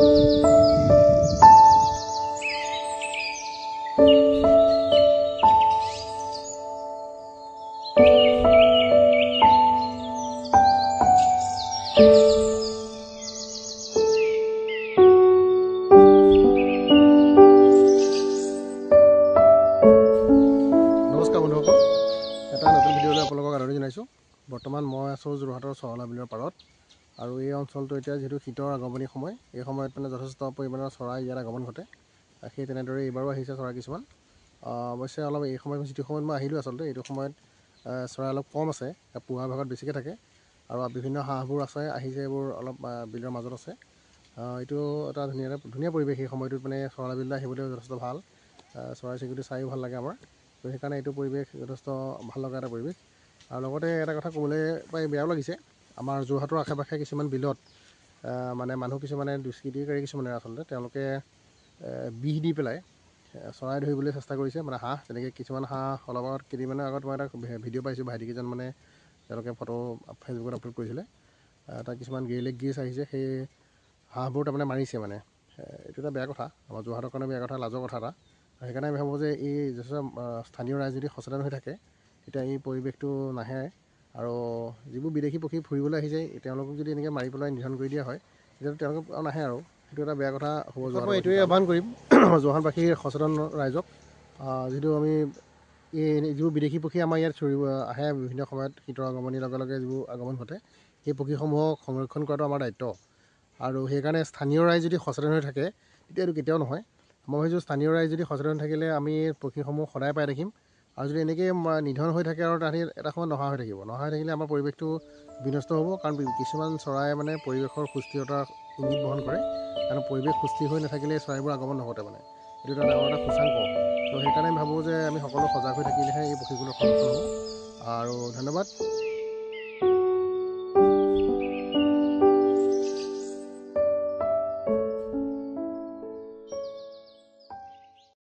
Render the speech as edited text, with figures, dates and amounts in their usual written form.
নমস্কাৰ বন্ধুসকল, এটা নতুন ভিডিঅ'লৈ আপোনালোকক আদৰণি জনাইছোঁ। বৰ্তমান মই আছোঁ যোৰহাটৰ চহলা বিলৰ পাৰত, আৰু এই অঞ্চলটো এতিয়া যিহেতু শীতৰ আগমনী সময়, এই সময়ত মানে যথেষ্ট পৰিমাণৰ চৰাই ইয়াত আগমন ঘটে। সেই তেনেদৰে এইবাৰো আহিছে চৰাই কিছুমান। অৱশ্যে অলপ এই সময়ত যিটো সময়ত মই আহিলোঁ আচলতে এইটো সময়ত চৰাই অলপ কম আছে, পুৱাৰ ভাগত বেছিকৈ থাকে, আৰু বিভিন্ন হাঁহবোৰ আছে আহিছে, এইবোৰ অলপ বিলৰ মাজত আছে। এইটো এটা ধুনীয়া পৰিৱেশ। এই সময়টোত মানে চহলা বিললৈ আহিবলৈ যথেষ্ট ভাল, চৰাই চিৰিকটি চায়ো ভাল লাগে আমাৰ। তো সেইকাৰণে এইটো পৰিৱেশ যথেষ্ট ভাল লগা এটা পৰিৱেশ। আৰু লগতে এটা কথা ক'বলৈ পাই বেয়াও লাগিছে, আমাৰ যোৰহাটৰ আশে পাশে কিছুমান বিলত মানে মানুহ কিছুমানে দুষ্কৃতিকাৰী কিছুমানে আচলতে তেওঁলোকে বিষ দি পেলাই চৰাই ধৰিবলৈ চেষ্টা কৰিছে, মানে হাঁহ। তেনেকৈ কিছুমান হাঁহ অলপ আগত কেইদিনমানৰ আগত মই এটা ভিডিঅ' পাইছোঁ, ভাইটিকেইজন মানে তেওঁলোকে ফটো ফেচবুকত আপলোড কৰিছিলে। তাত কিছুমান গেৰিলেক গেছ আহিছে, সেই হাঁহবোৰ তাৰমানে মাৰিছে। মানে এইটো এটা বেয়া কথা, আমাৰ যোৰহাটৰ কাৰণে বেয়া কথা, লাজৰ কথা এটা। সেইকাৰণে আমি ভাবোঁ যে এই যথেষ্ট স্থানীয় ৰাইজ যদি সচেতন হৈ থাকে তেতিয়া এই পৰিৱেশটো নাহে। আৰু যিবোৰ বিদেশী পক্ষী ফুৰিবলৈ আহিছে তেওঁলোকক যদি এনেকৈ মাৰি পেলাই নিধন কৰি দিয়া হয় তেতিয়াতো তেওঁলোক আৰু নাহে, আৰু সেইটো এটা বেয়া কথা হ'ব। মই এইটোৱে আহ্বান কৰিম যোৰহাটবাসীৰ সচেতন ৰাইজক, যিটো আমি এই যিবোৰ বিদেশী পক্ষী আমাৰ ইয়াত আহে বিভিন্ন সময়ত শীতৰ আগমনিৰ লগে লগে যিবোৰ আগমন ঘটে, সেই পক্ষীসমূহক সংৰক্ষণ কৰাটো আমাৰ দায়িত্ব। আৰু সেইকাৰণে স্থানীয় ৰাইজ যদি সচেতন হৈ থাকে তেতিয়া এইটো কেতিয়াও নহয়। মই ভাবিছোঁ স্থানীয় ৰাইজ যদি সচেতন থাকিলে আমি পক্ষীসমূহ সদায় পাই থাকিম। আৰু যদি এনেকৈ নিধন হৈ থাকে আৰু তাহাঁতি এটা সময়ত নহা হৈ থাকিলে আমাৰ পৰিৱেশটো বিনষ্ট হ'ব। কাৰণ কিছুমান চৰাই মানে পৰিৱেশৰ সুস্থিৰতাৰ ইংগিত বহন কৰে, কাৰণ পৰিৱেশ সুস্থিৰ হৈ নাথাকিলে চৰাইবোৰ আগমন নঘটে। মানে এইটো এটা ডাঙৰ এটা সূচাংক। তো সেইকাৰণে আমি ভাবোঁ যে আমি সকলো সজাগ হৈ থাকিলেহে এই পক্ষীকুলৰ সংৰক্ষণ হ'ব। আৰু ধন্যবাদ।